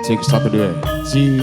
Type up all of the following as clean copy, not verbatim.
Cek 1 2 Ci.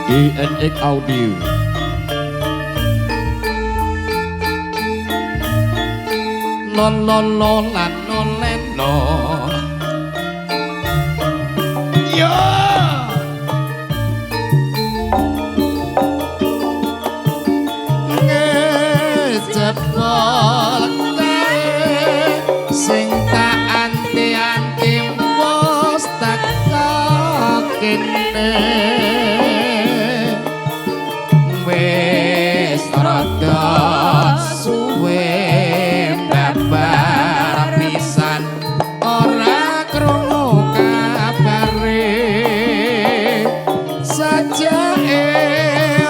DNX Audio. Non non non lan non len no. Yo. Ngejebol sing tak anti-anti wis tak kene. Wis rada suwe babar pisan ora krungu kabare sajake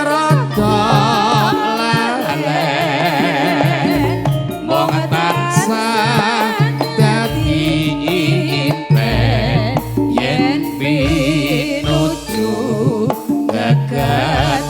rada lalen mong tansah dadi impen yen pinuju gagat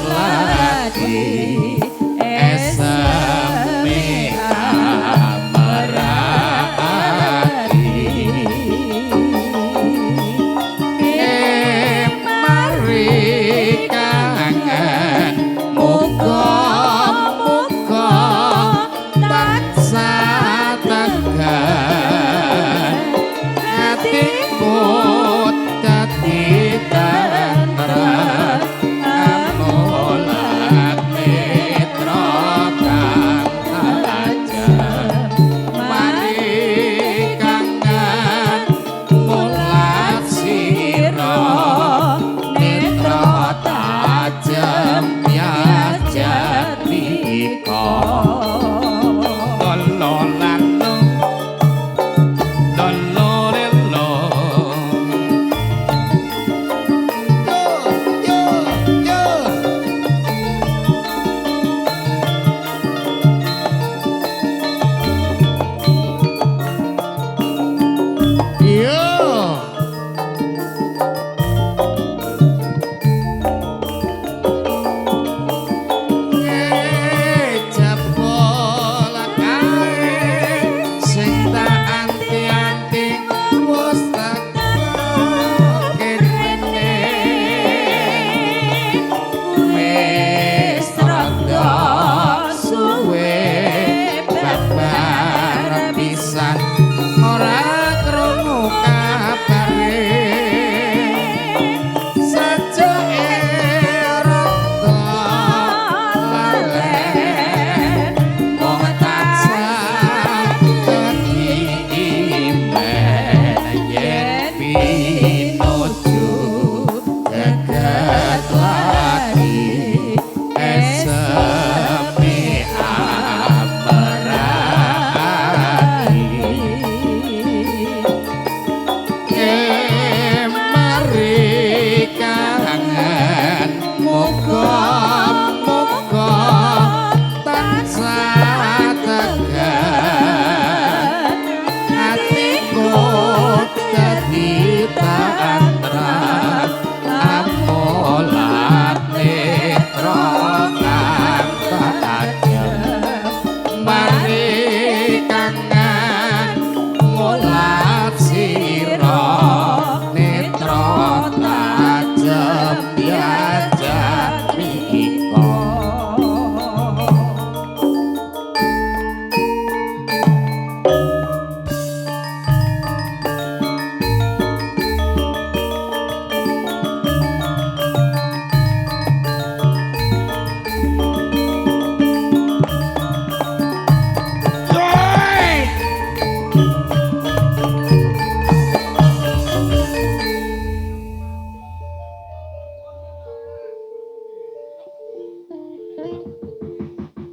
ora krungu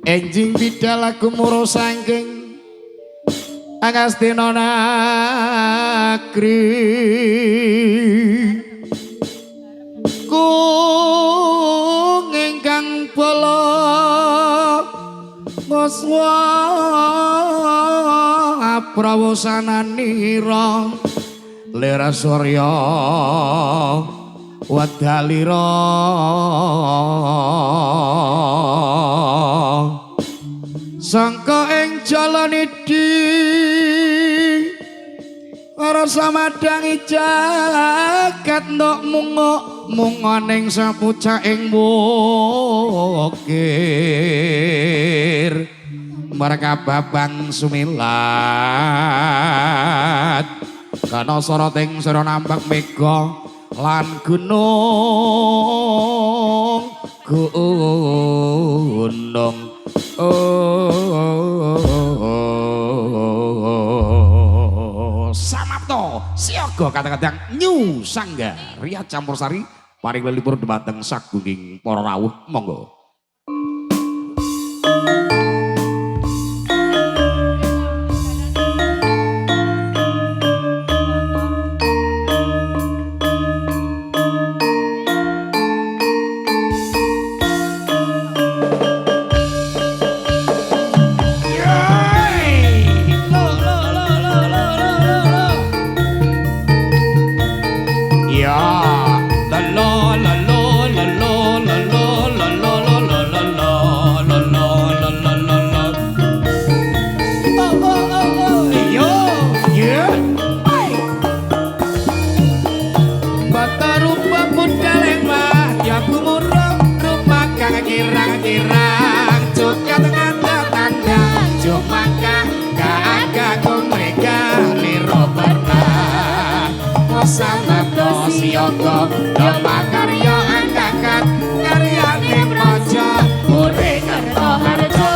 enjing bidal aku muro saking Agastino Nagri kung ingkang bala muswa prawosananira lera surya wadalira sangka ing jalanidi rasa madangi jagat ndok mungoning sapucaing wukir mereka babang sumilat kana soroting sira nambang mega lan gunung samapto siaga kadang-kadang New Sangga Ria Campursari paring lelipur dhumateng sagunging para rawuh monggo. Siyaga Dhamma karya angkat karyane praja ure kerta harja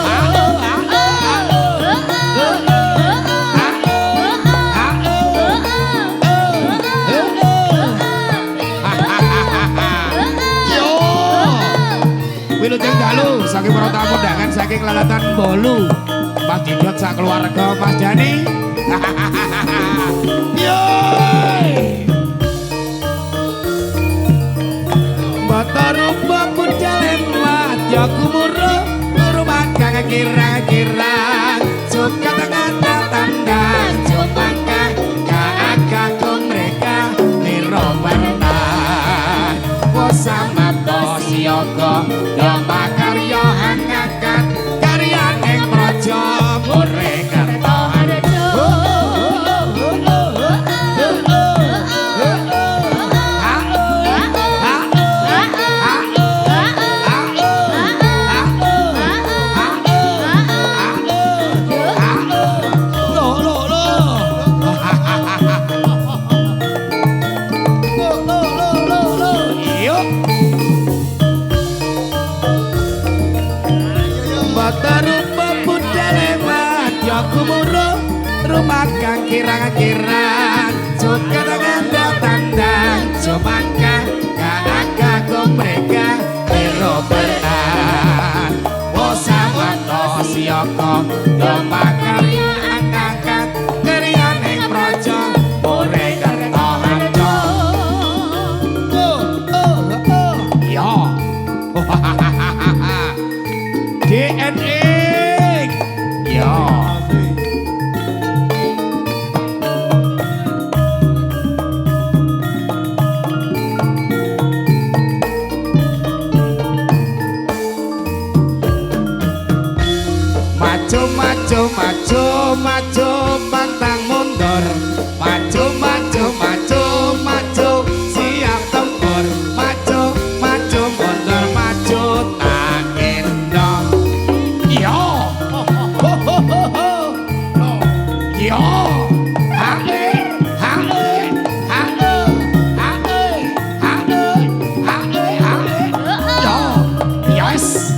wilujeng dalu saking para tamu undangan saking lalatan Bolu Mas Didot sak keluarga Mas Dani Batarupa puncalen wadya kumuro rumah kang kirang-kirang suka tengah tanda jumangka kaagaku mereka nirobarna wasama siyaga Dhamma karya angkat karyane praja ure kerta harja rumah kang kirang-kirang suka dengan tanda cumangka kaagaku mereka pero benar wasamato siyaga Dhamma karya angkat karyane praja ure kerta harja ya DNA ya maju pantang mundur maju siap tempur maju mundur maju tak endong yo yo yes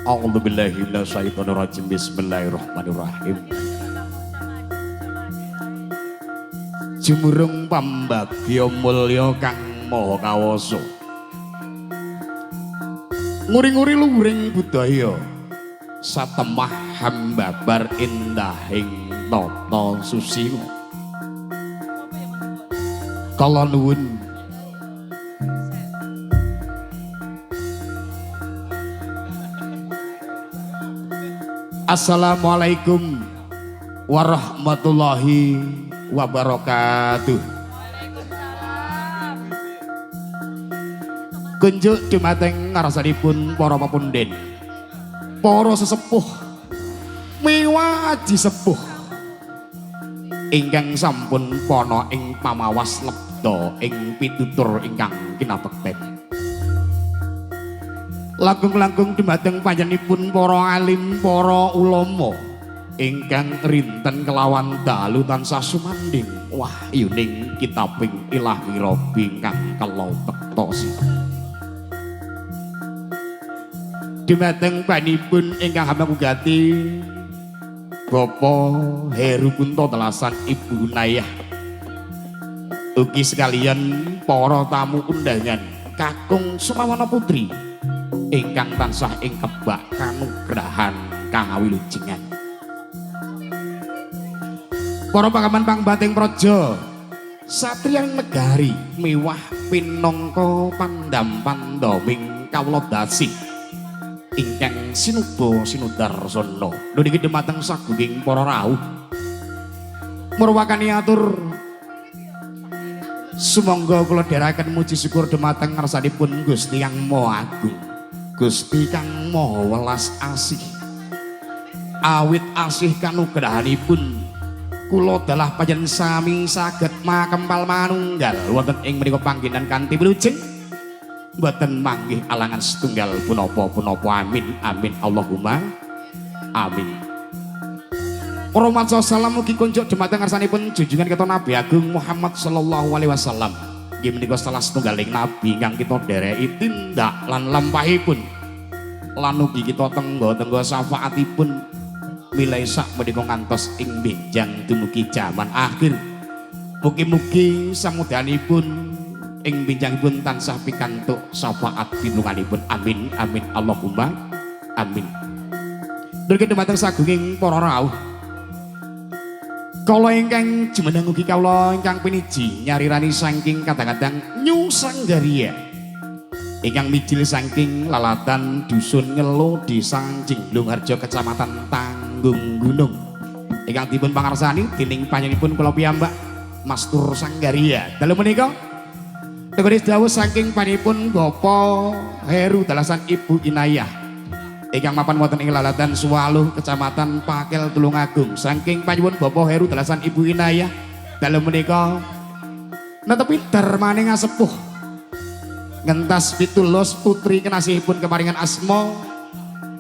A'udzubillahi minasyaitonirrajim. Bismillahirrahmanirrahim. Jumurung pambagya mulya kang maha kawasa. Nguri-nguri luhuring budaya satemah hambabar indahing tata susila. Kala nuwun Assalamualaikum warahmatullahi wabarakatuh. Kunjuk dumateng ngarsanipun para pepundhen, para sesepuh miwah aji sepuh ingkang sampun pana ing pamawas lebda ing pitutur ingkang kinabekten. Langkung-langkung dumateng panjenenganipun para alim, para ulama ingkang rinten kelawan dalu tansah sumanding wahyuning kitabing Ilahi Rabbi ingkang kala bekta sira. Dumateng panipun ingkang hamba kugati Bapak Heru Kunto Telasan Ibu Nayah, ugi sekalian para tamu undangan kakung Sumawana Putri ingkang tansah ing kebak kanugrahan kawilujengan. Para pangaman pangbating praja satriya negari miwah pinangka pandam-pandaming kawula dasi ingkang sinuba sinudarsana niki dumateng sagunging para rawuh murwakani atur sumangga kula dherekaken muji syukur dumateng ngarsanipun Gusti Yang Maha Agung, Gusti kang maha welas asih. Awit asih kanugrahanipun kula dalah panjenengan sami saged makempal manunggal wonten ing menika panggenan kanthi wilujeng mboten manggih alangan setunggal punapa-punapa. Amin amin Allahumma amin. Para maca salam mugi kunjuk dumateng ngarsanipun junjungan kita Nabi Agung Muhammad sallallahu alaihi wasallam. Nggih menika salah setunggaling nabi ingkang kita dhereki tindak lan lampahipun lan ugi kita tenggo-tenggo syafaatipun milai sak menika ngantos ing benjang dumugi jaman akhir. Mugi-mugi samudyanipun ing benjangipun tansah pikantuk syafaat pinunganipun. Amin amin Allahumma amin. Durke dumateng sagunging para rawuh kala ingkang jumeneng ugi kawula ingkang piniji nyarirani saking kadang-kadang New Sanggaria ingkang mijil saking lalatan dusun Ngelo Desa Jinglungharja Kecamatan Tanggung Gunung ingkang dipun pangarsani dening panjenenganipun kula piyambak Mastur Sanggaria. Dalu menika tegese dawuh saking panjenenganipun Bapak Heru Telasan Ibu Inayah ingkang mapan wonten ing lalatan Suwaluh Kecamatan Pakel Tulungagung saking panjenengan Bapak Heru Telasan Ibu Inayah. Dalu menika netepi darmaning asepuh ngentas pitulus putri kenasihipun kemaringan asma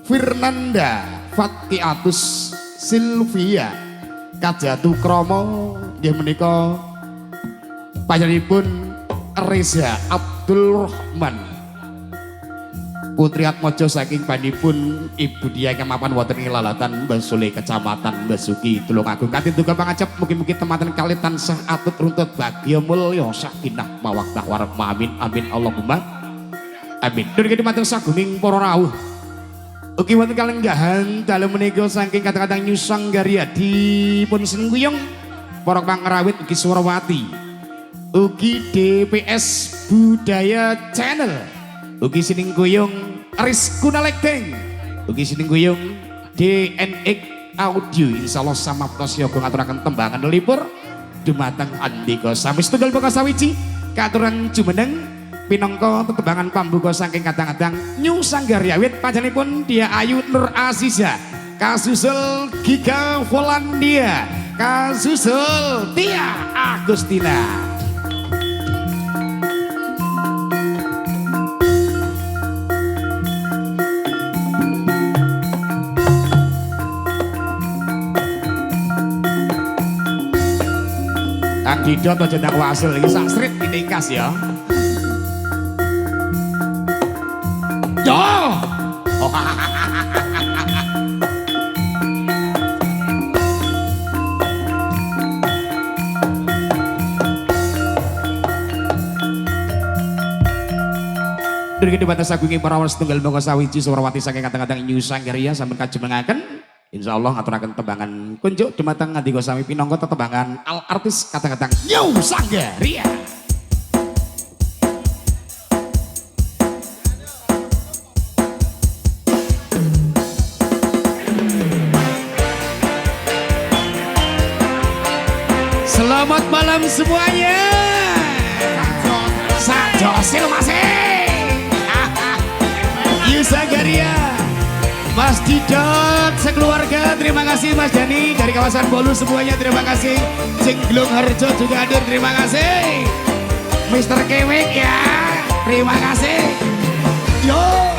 Fernanda Fatkiatus Silvia Kajatu Kromo nggih menika panjenenganipun Reza Abdul Rahman Putri Atmojo saking panipun Ibu Dia ingkang mapan wonten ing lalatan Basule Kecamatan Basuki Tulungagung. Kanthi duka pangajap mugi-mugi temanten kalih tansah atut runtut bagya mulya sakinah mawaddah warahmah. Amin amin Allahumma amin. Durke dumateng sagunging para rawuh ugi wonten kalenggahan dalu menika saking kadang-kadang New Sanggaria dipun sengguyung para pangrawit ugi Surawati ugi DPS Budaya Channel ugi sining guyung Rizkuna Lekdeng ugi sining guyung DNX Audio. Insyaallah samaptos yoga ngaturaken tembangan lelipur dumateng andika sami setunggal baka sawiji katuran jumeneng pinangka tetembangan pambuka saking kadang-kadang New Sanggaria wit panjenenganipun Dia Ayu Nur Aziza kasusul Giga Polandia kasusul Tia Agustina. Kang Didot aja ndang wasil iki sak street diningkas ya. Yo. Durgi batas agunging para setunggal monggo sawiji Surawati saking kadang-kadang New Sanggaria sampun kajemengaken. Insyaallah ngaturaken tembangan kunjuk dumateng ngandika sami pinangka tetembangan al artis kadang-kadang New Sanggaria. Selamat malam semuanya. Sajosil masih. Sanggaria, Mas Didot sekeluarga, terima kasih Mas Dani dari kawasan Bolu semuanya, terima kasih. Jenglung Harjo juga hadir, terima kasih. Mr. Kewek ya, terima kasih. Yo.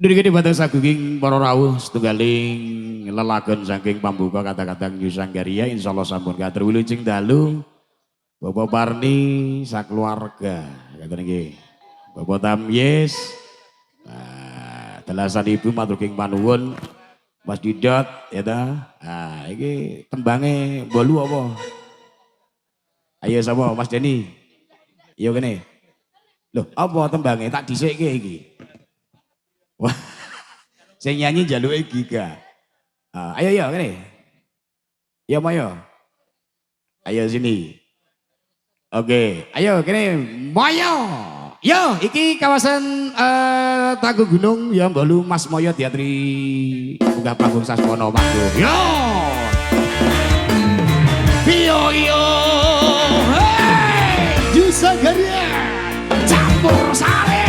Niki batang sagunging para rawuh setunggaling lelagon saking pambuka kata-kata New Sanggaria insyaallah sampun katur wilujeng dalu Bapak Parni sakeluarga kata niki. Bapak Tamyes dalasan ibu matur king panuwun Mas Didot ya ta. Ah iki tembange bolu apa? Ayo sapa Mas Deni? Yo kene. Loh, apa tembange tak dhisikke iki? Wah, sing nyanyi jaluke Giga. Ayo yo kene. Yo moyo. Ayo sini. Oke, ayo kene moyo. Yo, iki kawasan Tangguh Gunung ya Mbolu Mas Moyo Diatri Munggah panggung Sasmono manggung. Yo. Yo yo. Hey, Jusagaria campur sari.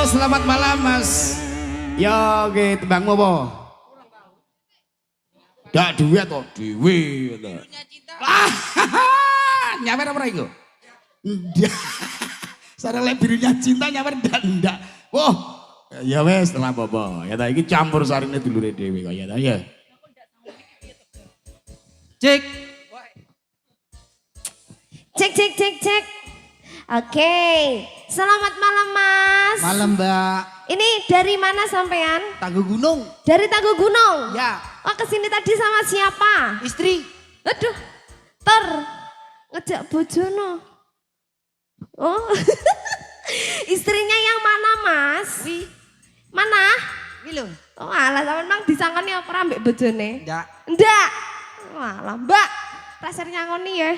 Selamat malam Mas. Ya oke tembangmu apa? Dak duit toh, dewe to. Nyawer apa iku? Ndak. Sareng lek birunya cinta nyawer ndak. Wah, ya wes telah apa. Ya ta iki campur sarine dulure dhewe kok ya ta ya. Cek. Cek. Oke, selamat malam Mas. Malam Mbak. Ini dari mana sampean? Tangguh Gunung. Dari Tangguh Gunung? Ya. Oh kesini tadi sama siapa? Istri. Aduh, ngejak bojono. Oh, istrinya yang mana Mas? Mana? Milo. Oh alah, sampean mang disangkani apa ambek bojone? Ndak. Walah Mbak, plaser nyangoni ya.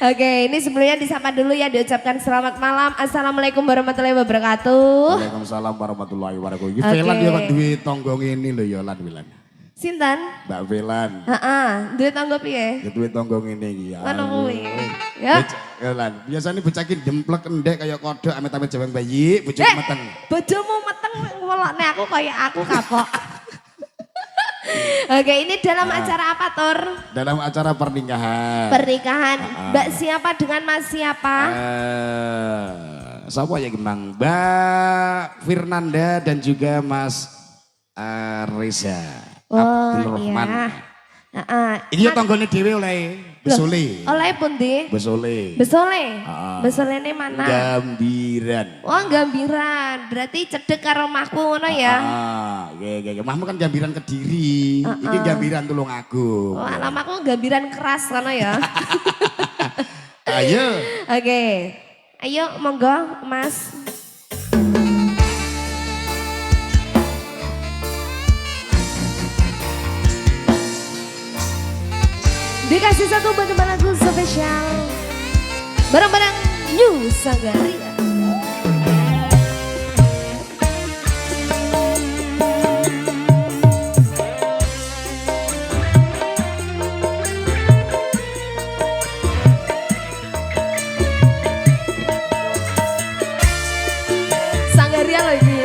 Oke, ini sebelumnya disapa dulu ya, diucapkan selamat malam. Assalamualaikum warahmatullahi wabarakatuh. Waalaikumsalam warahmatullahi wabarakatuh. Iki Velan ya kok duwe tangga ngene lho ya Lan Wilan. Sinten? Mbak Velan. Heeh, duwe tangga piye? Ya duwe tangga ngene iki ya. Ono kuwi. Ya. Lan, biasane bocah iki demplek endek kaya kodhok amit-amit jawang bayi, bojomu meteng. Bojomu meteng ngelokne aku kaya aku kapok. Oke, ini dalam acara apa, Tur? Dalam acara pernikahan. Pernikahan. Mbak siapa dengan Mas siapa? Siapa ya Gemang? Mbak Firnanda dan juga Mas Reza Abdul Rahman. Ini tanggane dhewe oleh Besole. Oleh pundi? Besole. Besole. Besole ini mana? Gambiran. Oh, Gambiran. Berarti cedek karo omahku ngono ya. Oke. Mahmu kan Gambiran Kediri. Iki Gambiran Tulungagung. Oh, alamaku Gambiran keras ngono ya. Ayo. Oke. Ayo monggo, Mas. Dikasih satu bantuan lagu spesial bareng-bareng New Sanggaria. Sanggaria lagi.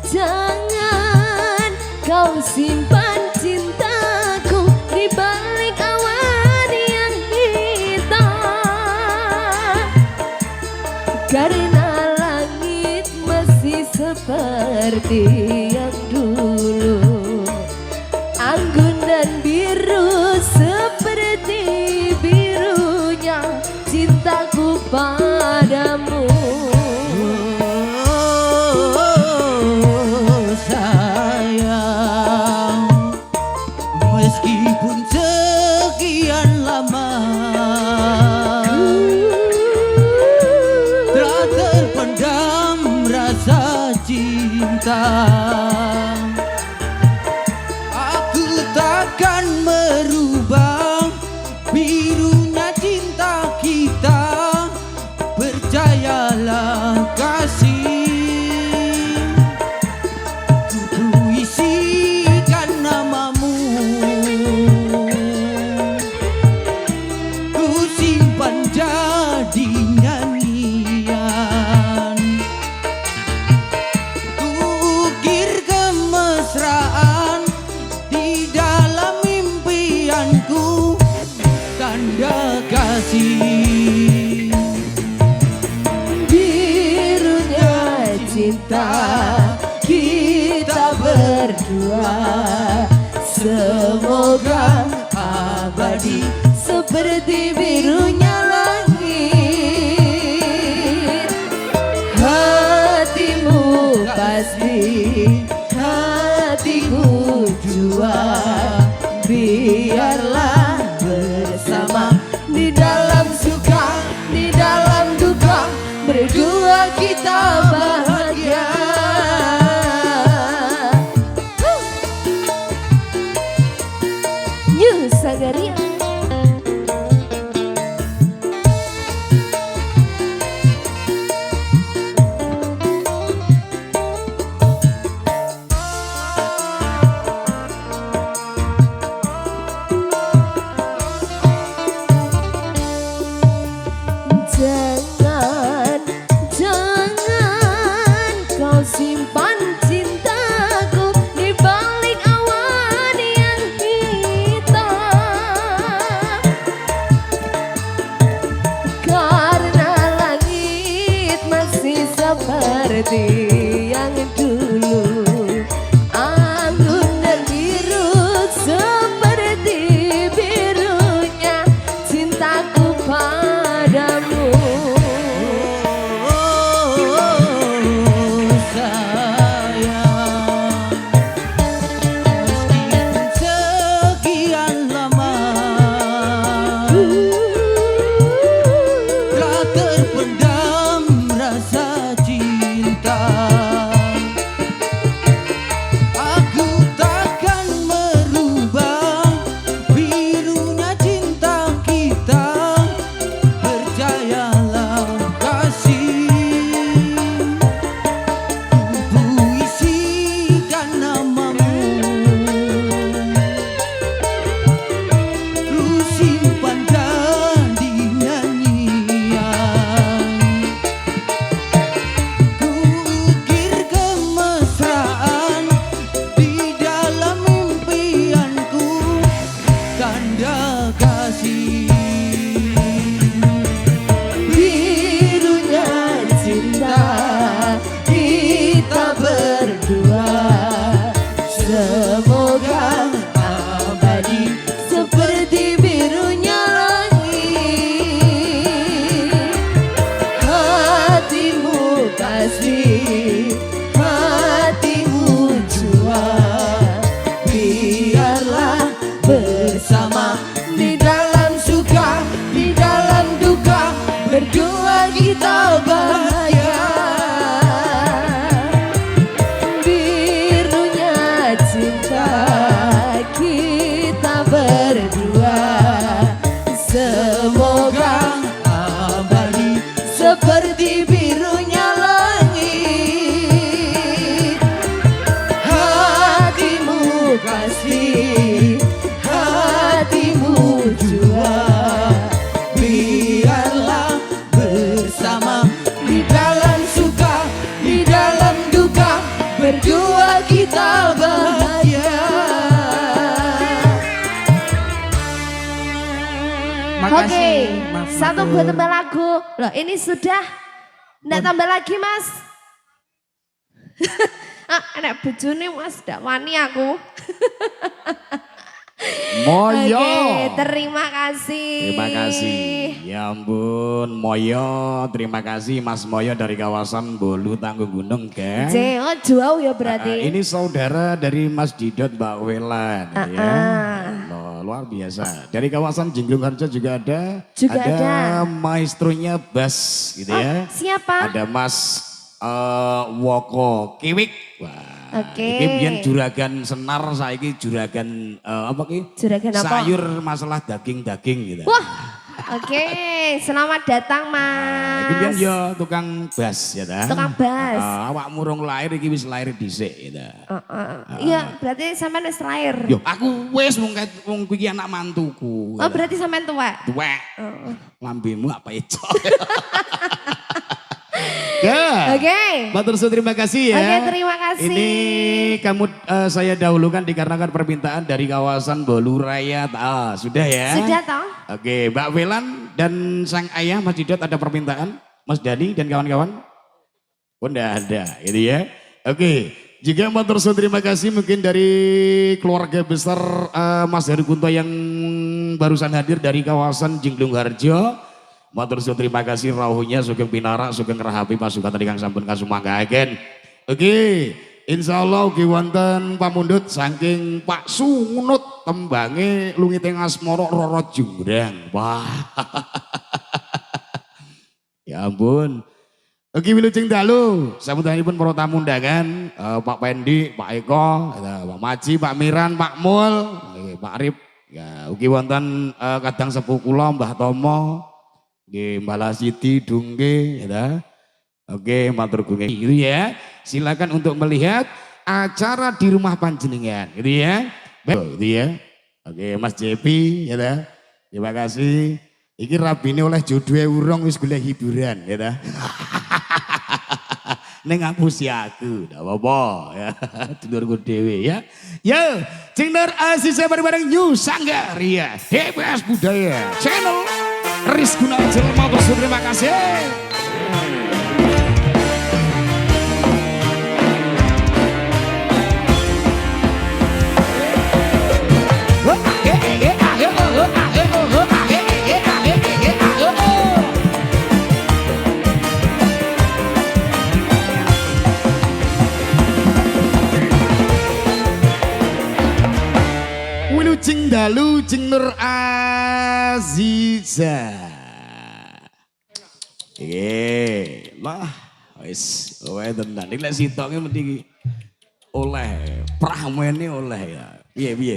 Jangan kau simpan cintaku di balik awan yang hitam, karena langit masih seperti yang dulu, anggun dan biru seperti birunya cintaku padamu. Meskipun sekian lama telah terpendam rasa cinta, aku takkan merubah birunya cinta kita cinta kita berdua, semoga abadi seperti birunya langit. Hatimu pasti hatiku jua, biarlah bersama di dalam suka, di dalam duka, berdua kita bahagia. New Sanggaria. Jangan, jangan kau simpan cintaku di balik awan yang hitam, karena langit masih seperti yang dulu, anggun dan biru seperti birunya cintaku padamu. Sekian lama telah terpendam rasa cinta. Aku takkan merubah birunya cinta kita. Percayalah kasih, puisikan namamu, ku simpan jadi nyanyian, ku ukir kemesraan di dalam impianku, tanda kasih. Birunya cinta kita berdua, semoga abadi seperti birunya langit. Hatimu kasih, hatimu jua, biarlah bersama di dalam suka, di dalam duka, berdua kita bahagia. Birunya cinta kita berdua, semoga abadi seperti birunya langit. Hatimu kasih, hatimu jua, biarlah bersama di dalam suka, di dalam duka, berdua kita bahagia. Oke, satu buat tambah lagu. Loh, ini sudah. Nggak tambah lagi, Mas. Enak bojone Mas, ndak wani aku. Moyo. Oke, terima kasih. Terima kasih. Ya ampun, Moyo. Terima kasih Mas Moyo dari kawasan Bolu Tanggung Gunung, kan? Oh, jauh ya berarti. Ini saudara dari Mas Didot Mbak Welan, ya. Loh, luar biasa. Dari kawasan Jinglung Harjo juga ada. Juga ada. maestronya Bas, gitu ya. Siapa? Ada Mas Woko Kiwik. Wah. Oke. Iki biyen juragan senar, saiki juragan apa ki? Juragan apa? Sayur masalah daging-daging gitu. Wah, oke. Selamat datang, Iki biyen Mas. yo tukang bas ya ta. Tukang bas. Awakmu rong lahir iki wis lahir dhisik gitu. Iya, berarti sampean wis lahir. Yo aku wis wong kuwi anak mantuku. Oh, berarti sampean tua. Tuwek. Lambemu apa itu? Oke. Matur suwun, terima kasih ya. Oke, terima kasih. Ini kamu saya dahulukan dikarenakan permintaan dari kawasan Bolu Raya. Sudah ya? Sudah toh? Oke, Mbak Velan dan sang ayah Mas Didot ada permintaan? Mas Dani dan kawan-kawan? Oh enggak ada gitu ya. Oke, juga matur suwun terima kasih mungkin dari keluarga besar Mas Heru Kunto yang barusan hadir dari kawasan Jinglung Harjo. Matur suwun terima kasih rawuhnya sugeng pinara sugeng rahapi pasukan tadi kang sampun kasumanggaken. Oke, insya Allah ugi wonten pamundhut saking Pak Sungut tembange lungiting asmara Roro Jumbrang. Wah. Ya ampun. Oke wilujeng dalu, sambutanipun para tamu undangan, Pak Pendi, Pak Eko, Pak Maji, Pak Miran, Pak Mul, Pak Arif, ya ugi wonten kadang sepuh kula Mbah Tomo, nggih Mbah Lasiti Dungge, ya. Oke, matur gunge itu ya. Silakan untuk melihat acara di rumah panjenengan, gitu ya. Gitu ya. Oke, Mas Jepi, ya. Terima kasih. Iki rabine oleh jodohe urung wis golek hiburan, ya. Neng ngapusi aku, gak apa-apa ya. Dulurku dewe ya. Yo, Cingner Aziza bareng-bareng New Sanggaria, DBS Budaya, channel Riz Gunajel matur suwun terima kasih. Wilujeng dalu Cingner Aziza. Lah, wis wae tenan. Iki lek sitoke mesti oleh prahmene oleh ya. Piye.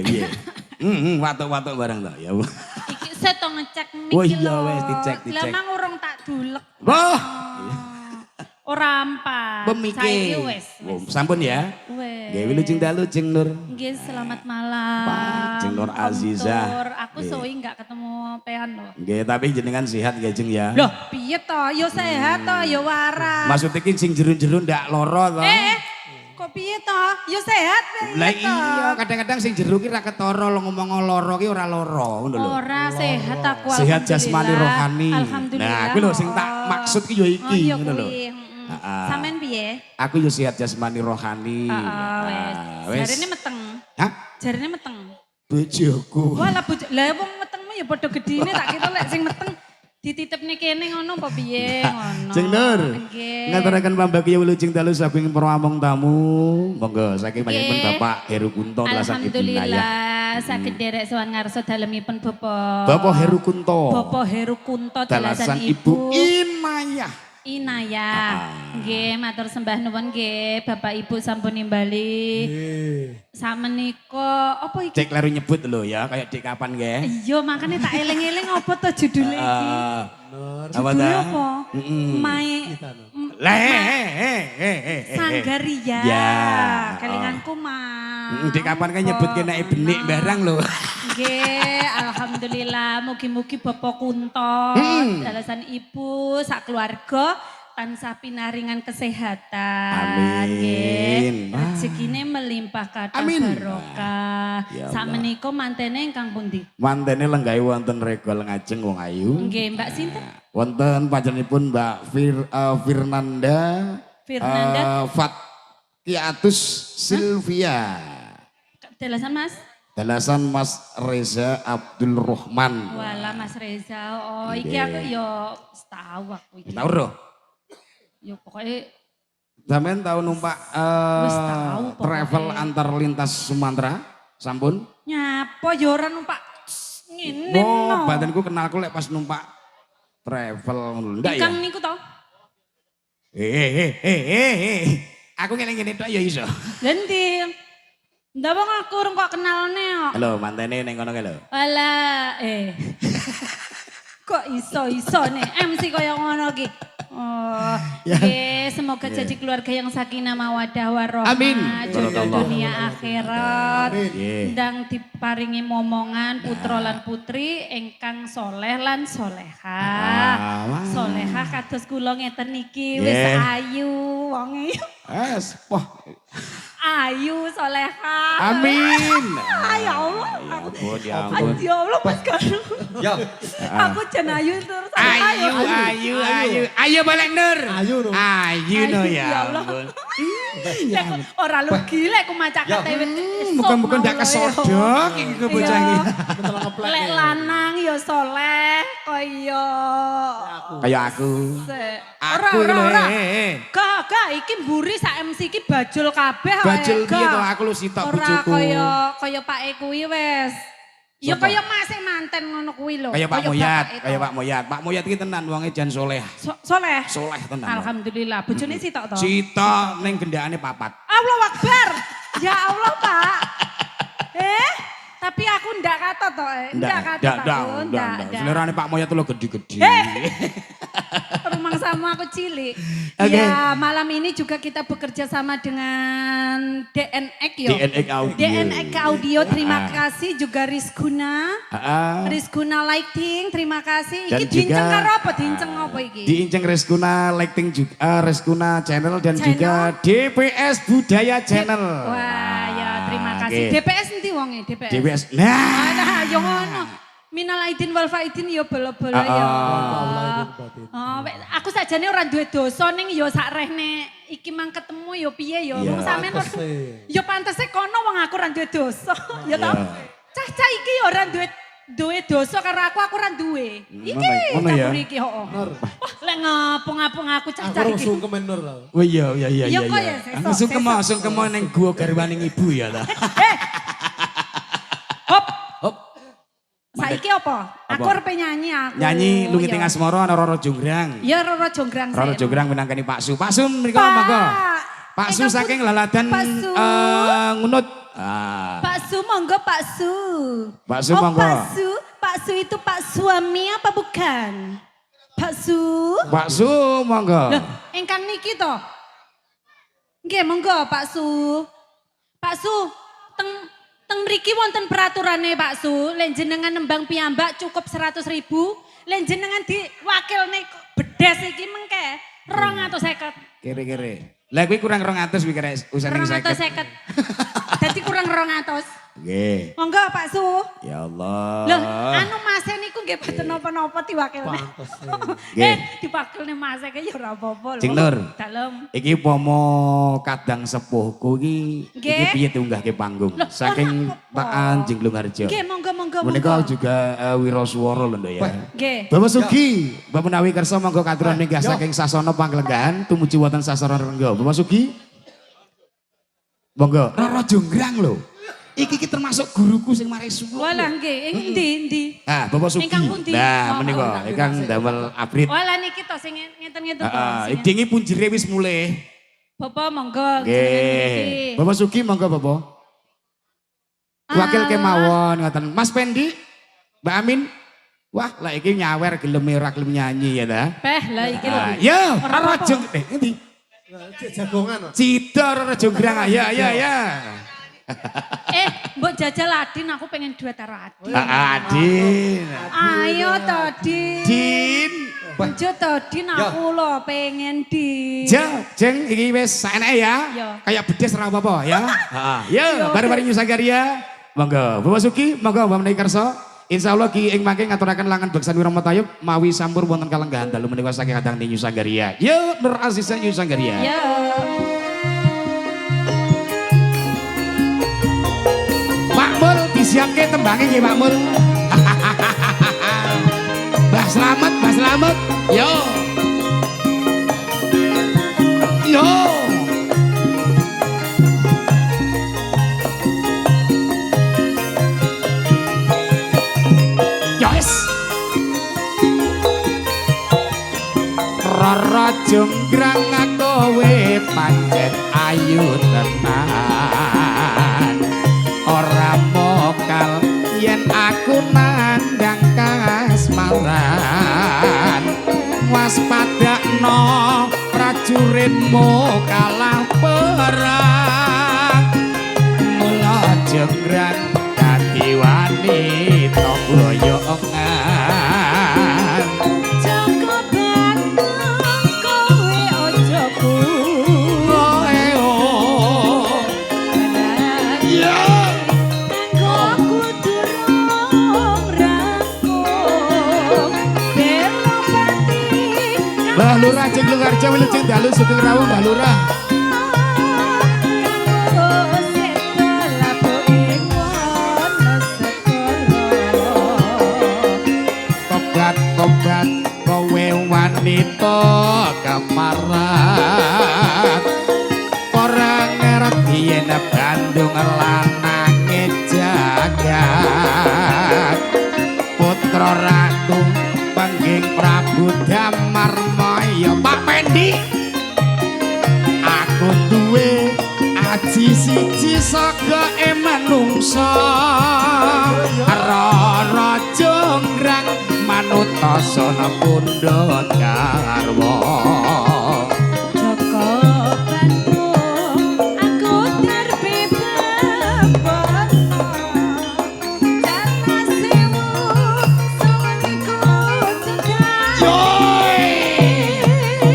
Watuk-watuk barang to ya. Iki seto ngecek miki Oh iya wes dicek. Lah mang urung tak dulek. Wah, Ora ampas. pemikir. Saiki wis. Sampun ya. Wes. Nggih wilujeng dalu Cing Nur. Nggih, selamat malam. Cing Nur Aziza. Om Tur, aku suwi enggak ketemu pean loh. Nggih, tapi jenengan sehat nggih Jeng ya. Loh, piye to? Yo sehat to, yo waras. Maksud iki sing jero-jero ndak lara to. Kok piye to? Yo sehat piye Lah to? iya, kadang-kadang sing jero ki ra ketara lo ngomong lara ki ora lara ngono lho. Ora sehat aku Sehat jasmani alhamdulillah. rohani. Alhamdulillah. Nah, kuwi lho sing tak maksud ki yo iki iya ngono lho. kuwi. Sampean piye? Aku yo sehat jasmani rohani. Wes. Jarine meteng. Hah? Jarine meteng. Bojoku. Wah lah bojo. Lah wong metengmu ya padha gedine tak kira lek sing meteng dititipne kene ngono apa piye ngono. Jeng Nur. Nggih. Ngaturaken pambagya wilujeng dalu saking para among tamu. Monggo saking panjenengan Nggih. Bapak Heru Kunto dalasan Ibu Naya. Alhamdulillah saged derek sowan ngarsa dalemipun Bapak. Bapak Heru Kunto. Bapak Heru Kunto Dalasan dalasan Ibu Ibu Inayah. Inaya. Nggih, matur sembah nuwun nggih Bapak Ibu sampun nimbali. Samenika apa iki? Cek kleru nyebut lho ya, kayak di kapan nggih. Iya, makanya tak eling-eling apa to judulnya iki? Apa Judulnya ta? apa? Mae Sanggaria. Ya. Kelinganku mah. Di kapan kan nyebut kena benik barang lho. Nggih, alhamdulillah mugi-mugi Bapak Kunto dalasan Ibu sak keluarga tansah pinaringan kesehatan. Amin. Nggih, rezekine melimpah kathah Amin. barokah. Ya Allah. Sakmenika mantene ingkang pundi? Mantene lenggahe wonten regol ngajeng wong ayu. Nggih, Mbak sinten? Wonten panjenenganipun Mbak Firnanda Fatkiatus Silvia. Dalasan Mas? Dalasan Mas Reza Abdul Rahman. Wala Mas Reza. Oh, iki aku yo tahu aku iki. Tahu roh? Yo pokoknya Sampeyan tahu numpak Wis tahu pokoknya. travel antar lintas Sumatera? Sampun? nyapa yo ora numpak ngene Oh, no. badanku kenalku lek pas numpak travel ngono. Ndak ya? Ingkang niku to? Aku ngene-ngene tok ya iso. Lha ndi? Ndak wong aku urung kok kenalne kok. Halo, mantene ning kono ki lho. Alah, kok iso-iso nih MC kaya ngono ki. Oh, Ya. nggih, semoga jadi keluarga yang sakinah mawaddah warahmah, Amin. jodoh Barakallah. dunia akhirat, Nggih. ndang diparingi momongan putra lan putri ingkang soleh lan solehah. wah. Solehah kados kula ngeten niki wis Nggih. ayu wonge. Wah. ayu, soleha. Amin. Ya Allah. Ya ampun, ya ampun. Ya Allah Mas Kanu. Ya. Aku jen ayu terus. Ayo balik Nur. Ayu no. Ayu no Ya ya Allah. ampun. Lek ora lu gile aku maca KTP. Muka-muka ndak kesodok iki ke bocah iki. Lek lanang ya soleh kaya Kayak aku. Aku Ora. iki lho. Gak iki mburi sak MC iki bajul kabeh wae. Bajul piye to aku lu sitok bojoku. Ora kaya Pak E kuwi wis. Ya Sopo? kaya Mas manten ngono kuwi lho. Kayak Pak Moyat, bapak itu. kayak Pak Moyat. Pak Moyat iki tenan wonge jan soleh. Soleh. Soleh tenan. Alhamdulillah, bojone sitok to. Sitok ning gendakane papat. Allah Akbar. Ya Allah, Pak. Tapi aku ndak kata to, ndak kata aku, ndak. Selerane Pak Moyat lo gede-gede. Rumang sama aku cilik. Oke. Ya, malam ini juga kita bekerja sama dengan DNX yo. DNX Audio. DNX Audio, terima kasih juga Rizkuna. Heeh. Rizkuna Lighting, terima kasih. Dan Iki diinceng juga- karo apa? Diinceng apa iki? Diinceng Reskuna Lighting juga, Reskuna Channel dan juga DPS Budaya Channel. Wah, ya terima Ah, kasih. oke. DPS nanti wonge, DPS. DPS. Nah. Nah, yo ngono. Minal aidin wal faidin ya bolo-bolo ya. Aku sajane ora duwe dosa ning ya sak rehne iki mang ketemu ya piye ya. Iya. Wong sampean ya pantese kono wong aku ora duwe dosa. Ya Iya. ta. Cah-cah iki ya ora duwe dosa karo aku ora duwe. Iki Ngono ya. campur iki heeh. Wah, lek ngapung-ngapung aku cah-cah Aku iki. sungkem Nur tau. Oh iya iya iya Ya iya. kok ya, sesok, Langsung kemo ning gua garwaning ibu ya ta. Hop, Hop. saiki apa? Aku Apa? arep nyanyi aku. Nyanyi Lungi Ya. Tengah Semoro ana Roro Jonggrang. Ya Roro Jonggrang Roro saya. Jonggrang menangkani Pak Su. Pak Su mriko monggo. Pak Su Ingkang saking laladan Pak Su. ngunut. Ah. Pak Su monggo Pak Su. Pak Su Oh, monggo. Pak Su itu Pak suami apa bukan? Pak Su. Pak Su monggo. Loh, ingkang niki to. Nggih, monggo Pak Su. Pak Su, teng mriki wonten peraturane Pak Su, lek jenengan nembang piyambak cukup 100.000, lek jenengan diwakilne bedes iki mengke 250. Kere-kere. Lah kuwi kurang 200 kuwi kira usane 50. 250. Dadi kurang 200. Nggih. Monggo Pak Su. Ya Allah. Loh, anu Mas niku nggih boten napa-napa diwakilne. Nggih. Diwakilne Mas ya ora apa-apa lho. Cing Nur. Dalem. Iki pomo kadang sepuhku iki Nggih. piye diunggahke panggung Loh, saking ora apa-apa. Pak Anjing Lumharjo. Nggih, monggo. Menika juga wiraswara lho Nduk ya. Nggih. Bapak Sugi, Bapak Menawi kersa monggo katuran minggah saking sasana panglenggahan tumuju wonten sasana rengga. Bapak Sugi. Monggo, Roro Jonggrang lho. Iki termasuk guruku sing mari suluk. Walah nggih, endi? Ah, Bapak Sugi. Ingkang pundi? Nah, Oh, menika ingkang damel abrit. Walah niki to sing ngeten-ngeten to. Heeh, sing- dingi punjere wis mulih. Bapak monggo jenengan niki. Nggih. Bapak Sugi monggo Bapak. Wakil kemawon ngoten. Mas Pendi, Mbak Amin. Wah, lah iki nyawer gelem ora gelem nyanyi ya ta. Peh lah iki lho. Ah, yo, Ora Roro apa-apa. Jong, endi? Jagongan. Cita Roro Jonggrang, ya. Mbok jajal Adin aku pengen duet karo Adin. Adin. Ayo to Din. Din. Ojo to Din aku lho pengen Din. Jeng iki wis saeneke ya. Yo. Kayak bedes ora apa-apa ya. Heeh. Yo, bareng-bareng Nyusagaria. Monggo, Bapak Sugi, monggo Mbak Menawi kersa. Insyaallah ki ing mangke ngaturaken langan beksan Wirama Tayub mawi sampur wonten kalenggahan dalu menika saking kadang Nyusagaria. Yo, Nur Azizah Nyusagaria. Ya. Makmul disiapke tembange nggih Makmul. Mbah Slamet. Yo. Yo. Yes. Roro Jonggrang kowe pancen ayu tenan. Ora mokal yen aku nandang kasmaran. Waspadakno prajuritmu kalah perang. Mula Jonggrang dadi wanita boyongan. Joko Bandung kowe ojo Oh, Lurah Jenglung Harjo wilujeng dalu sugeng rawuh Mbah Lurah. Tobat kowe wanita kemarat ora ngerti yen Bandung lanange jagat putra ratu pangging Prabu Damarmaya. Pak Pendi aku duwe aji siji saka manungsa Rara Jonggrang manut asana pundhut garwa. Joko Bandung aku terbebas Jana sewu suweniku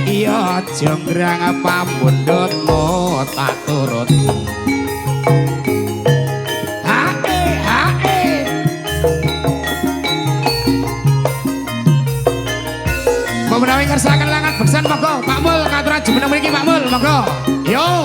Iya Jonggrang pamundhutmu tak turut. Menawi ngersakaken langat beksan monggo Pak Mul katuran jumeneng mriki Pak Mul monggo. Yo.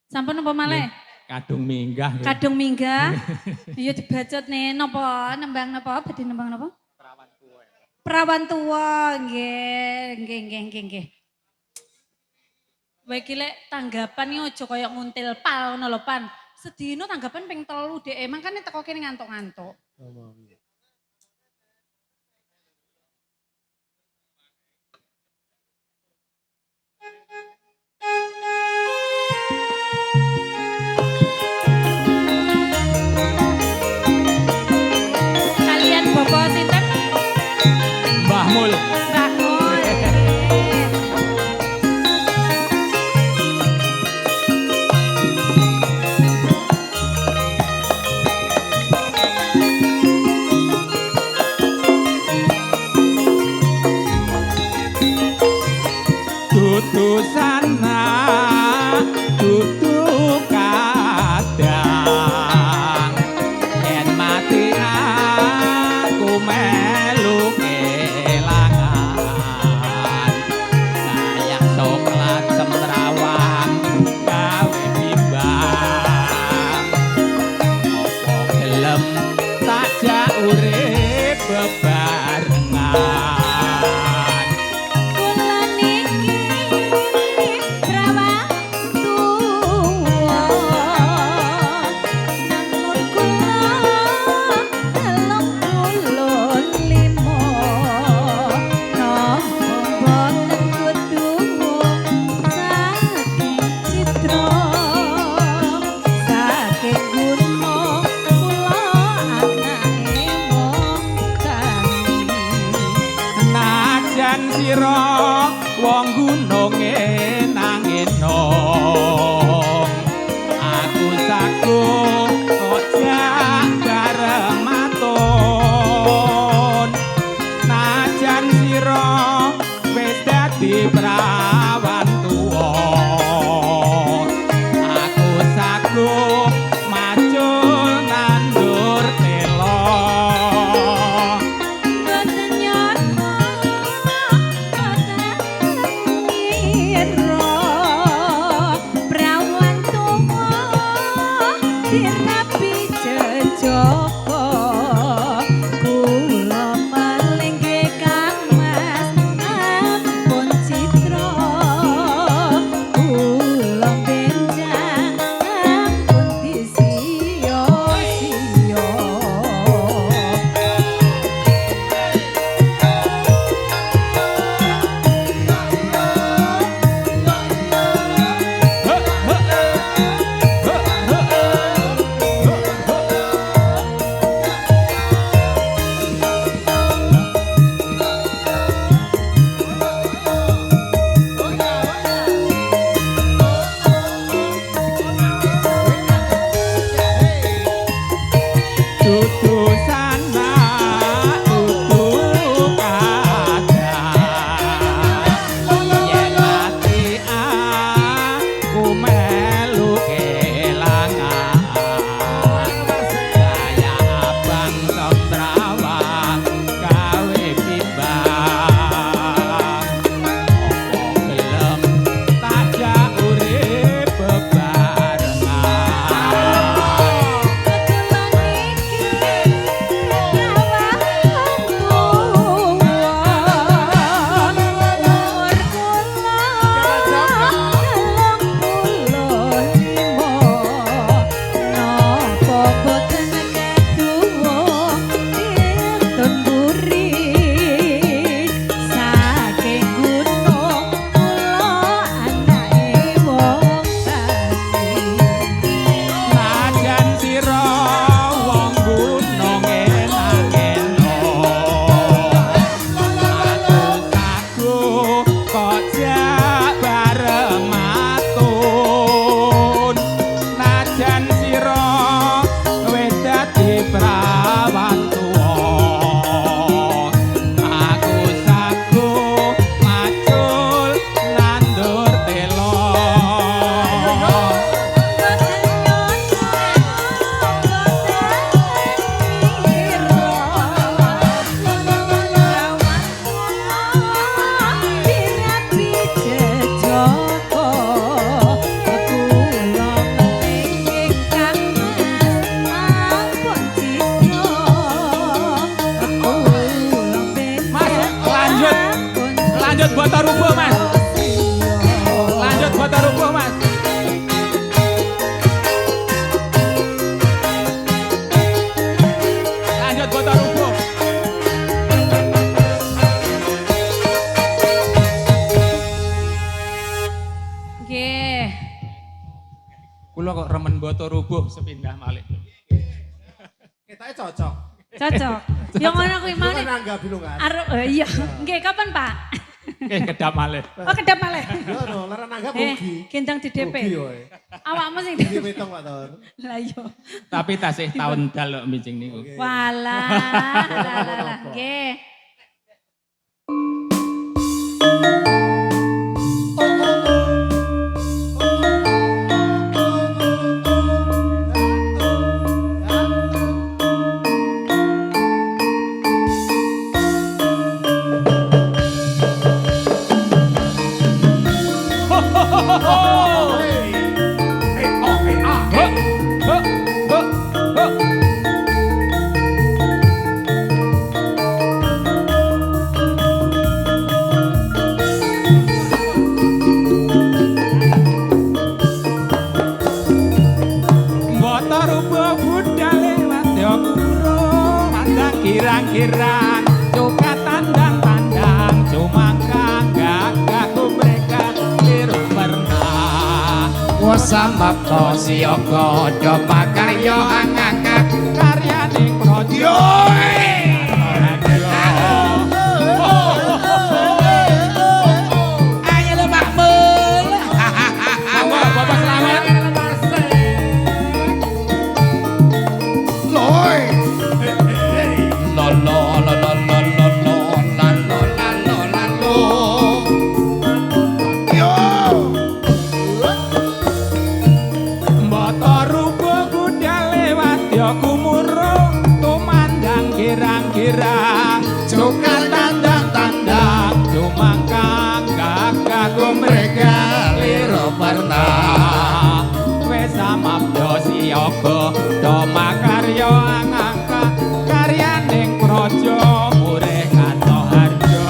Sampun apa malih? Kadung minggah. Kadung minggah. Iya dibacot nih napa nembang napa badhe nembang napa? Perawan tua. Perawan tua nggih. Wae iki lek tanggapan iki aja kaya nguntil pal ngono lho Pan. Sedina tanggapan ping 3 dhek, mangkane teko kene ngantuk-ngantuk. Kula kok remen boto rubuh sepindah malih. Ketake cocok. Cocok. Yang ngono kuwi mau. Bilungan Rangga Bilungan. Iya. Nggih, kapan, Pak? Kedap malih. Oh, kedap malih. Ya no, lara Rangga mugi. Gendang di DP. Mugi wae. Awakmu sing Mugi petong Pak Tor. Lah iya. Tapi tasih tahun dal kok mijing niku. Walah. Lah. Nggih. Kirang-kirang suka tandang-tandang cumangkang gagah mereka liru pernah Wasamapta siyaga makarya angangkat karyaning praja ayo lho makmul Bapak selamat loi lo lo lo lo lo lo lo la lo la lo la lo yo Mbata rupa kuda lewat ya kumurung tumandang girang-girang Cukal tandang-tandang cumangkang gagah mereka liru pernah wes samapta siyaga makarya angangka karyaning praja murih kanto harja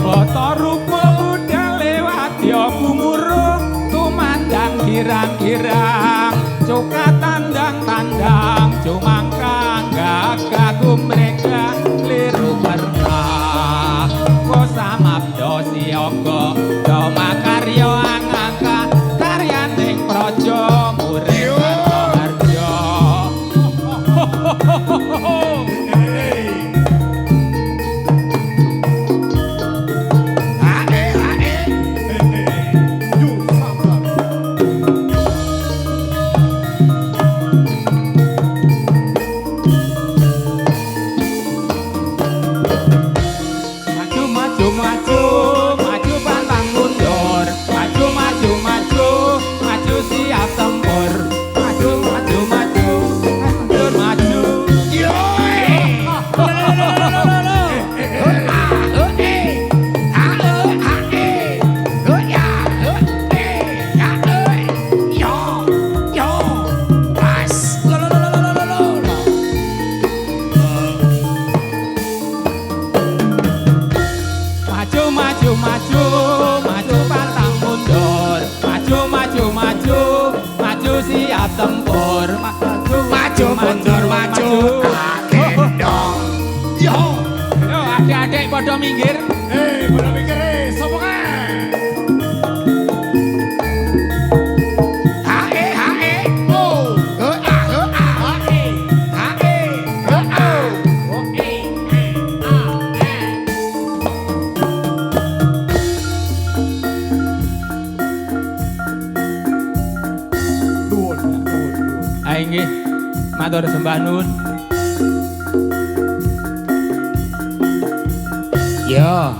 Bata rupa budal lewat ya kumurung tumandang girang-girang suka tandang-tandang cumangkang gagah mereka liru pernah kosamapta siyaga makarya angangka karyaning praja murih kanto harja maju pantang mundur maju siap tempur maju mundur maju maju pantang mundur maju siap tempur maju mundur maju agendong yo yo adik-adik padha minggir Bola mikir sapa kae? hae hae oh hae hae Ayo nggih matur sembah nuwun yo